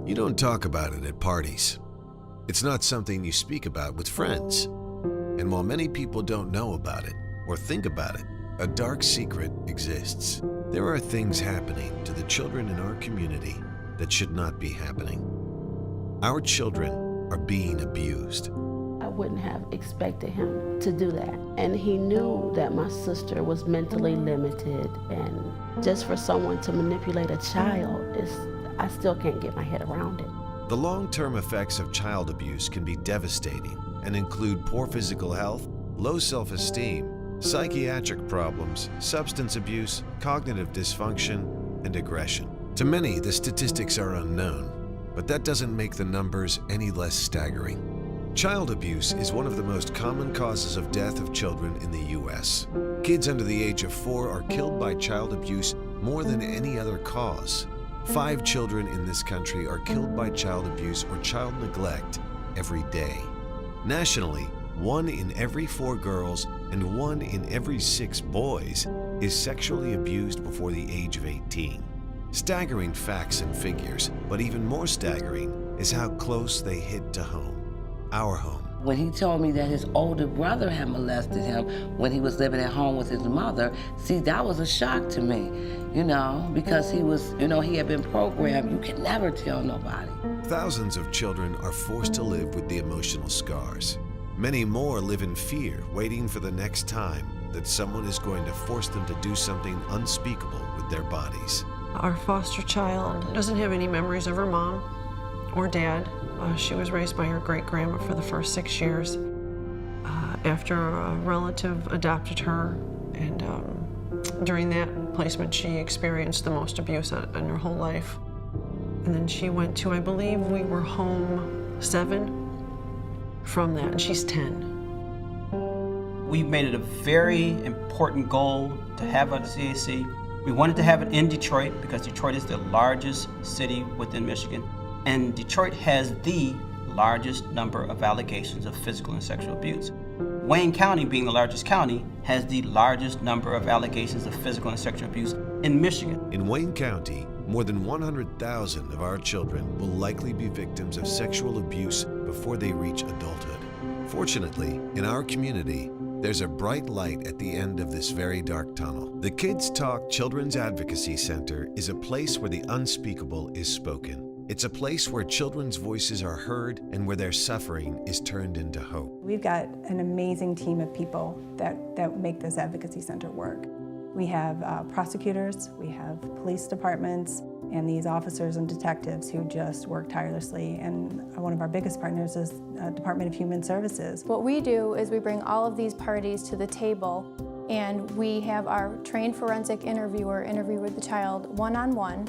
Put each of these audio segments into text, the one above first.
You don't talk about it at parties. It's not something you speak about with friends. And while many people don't know about it or think about it, a dark secret exists. There are things happening to the children in our community that should not be happening. Our children are being abused. I wouldn't have expected him to do that. And he knew that my sister was mentally limited, and just for someone to manipulate a child, I still can't get my head around it. The long-term effects of child abuse can be devastating and include poor physical health, low self-esteem, psychiatric problems, substance abuse, cognitive dysfunction, and aggression. To many, the statistics are unknown, but that doesn't make the numbers any less staggering. Child abuse is one of the most common causes of death of children in the U.S. Kids under the age of 4 are killed by child abuse more than any other cause. 5 children in this country are killed by child abuse or child neglect every day. Nationally, 1 in every 4 girls and 1 in every 6 boys is sexually abused before the age of 18. Staggering facts and figures, but even more staggering is how close they hit to home. Our home. When he told me that his older brother had molested him when he was living at home with his mother, see, that was a shock to me, because he was, he had been programmed, you can never tell nobody. Thousands of children are forced to live with the emotional scars. Many more live in fear, waiting for the next time that someone is going to force them to do something unspeakable with their bodies. Our foster child doesn't have any memories of her mom or dad. She was raised by her great-grandma for the first 6 years. After a relative adopted her, and during that placement, she experienced the most abuse in her whole life. And then she went to, I believe we were home 7 from that, and she's 10. We made it a very important goal to have a CAC. We wanted to have it in Detroit because Detroit is the largest city within Michigan. And Detroit has the largest number of allegations of physical and sexual abuse. Wayne County, being the largest county, has the largest number of allegations of physical and sexual abuse in Michigan. In Wayne County, more than 100,000 of our children will likely be victims of sexual abuse before they reach adulthood. Fortunately, in our community, there's a bright light at the end of this very dark tunnel. The KidsTALK Children's Advocacy Center is a place where the unspeakable is spoken. It's a place where children's voices are heard and where their suffering is turned into hope. We've got an amazing team of people that make this advocacy center work. We have prosecutors, we have police departments, and these officers and detectives who just work tirelessly. And one of our biggest partners is Department of Human Services. What we do is we bring all of these parties to the table, and we have our trained forensic interviewer interview with the child one-on-one,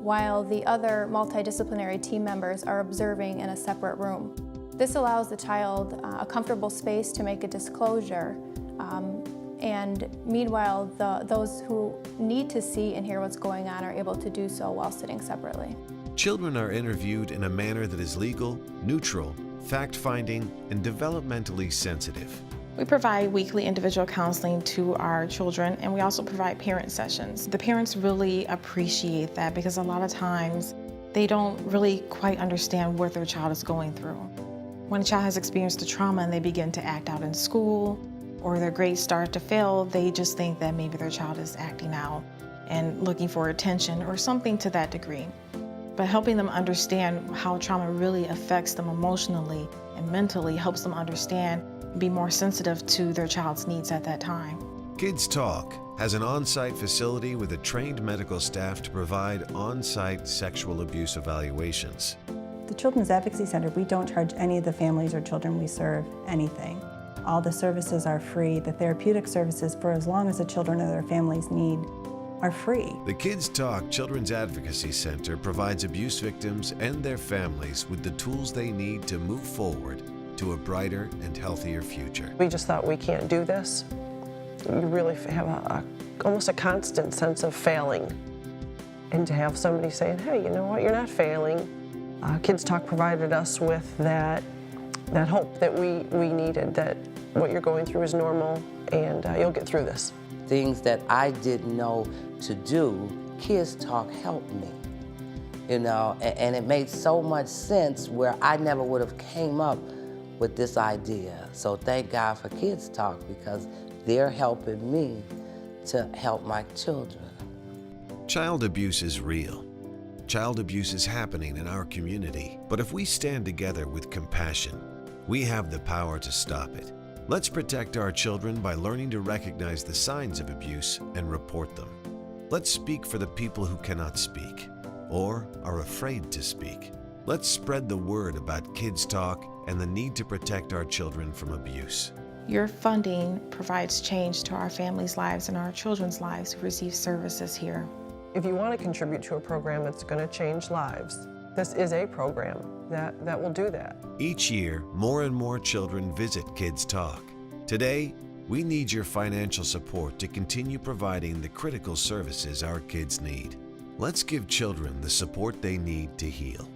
while the other multidisciplinary team members are observing in a separate room. This allows the child a comfortable space to make a disclosure, and meanwhile, those who need to see and hear what's going on are able to do so while sitting separately. Children are interviewed in a manner that is legal, neutral, fact-finding, and developmentally sensitive. We provide weekly individual counseling to our children, and we also provide parent sessions. The parents really appreciate that because a lot of times they don't really quite understand what their child is going through. When a child has experienced a trauma and they begin to act out in school, or their grades start to fail, they just think that maybe their child is acting out and looking for attention or something to that degree. But helping them understand how trauma really affects them emotionally and mentally helps them understand and be more sensitive to their child's needs at that time. KidsTALK has an on-site facility with a trained medical staff to provide on-site sexual abuse evaluations. The Children's Advocacy Center, we don't charge any of the families or children we serve anything. All the services are free. The therapeutic services, for as long as the children or their families need, are free. The KidsTALK Children's Advocacy Center provides abuse victims and their families with the tools they need to move forward to a brighter and healthier future. We just thought, we can't do this. You really have almost a constant sense of failing. And to have somebody saying, hey, you know what, you're not failing. KidsTALK provided us with that hope that we needed, that what you're going through is normal and you'll get through this. Things that I didn't know to do, KidsTALK helped me. you know, and it made so much sense where I never would have came up with this idea. So thank God for Kids Talk, because they're helping me to help my children. Child abuse is real. Child abuse is happening in our community, but if we stand together with compassion, we have the power to stop it. Let's protect our children by learning to recognize the signs of abuse and report them. Let's speak for the people who cannot speak or are afraid to speak. Let's spread the word about Kids Talk and the need to protect our children from abuse. Your funding provides change to our families' lives and our children's lives who receive services here. If you want to contribute to a program that's going to change lives, this is a program that will do that. Each year, more and more children visit Kids Talk. Today, we need your financial support to continue providing the critical services our kids need. Let's give children the support they need to heal.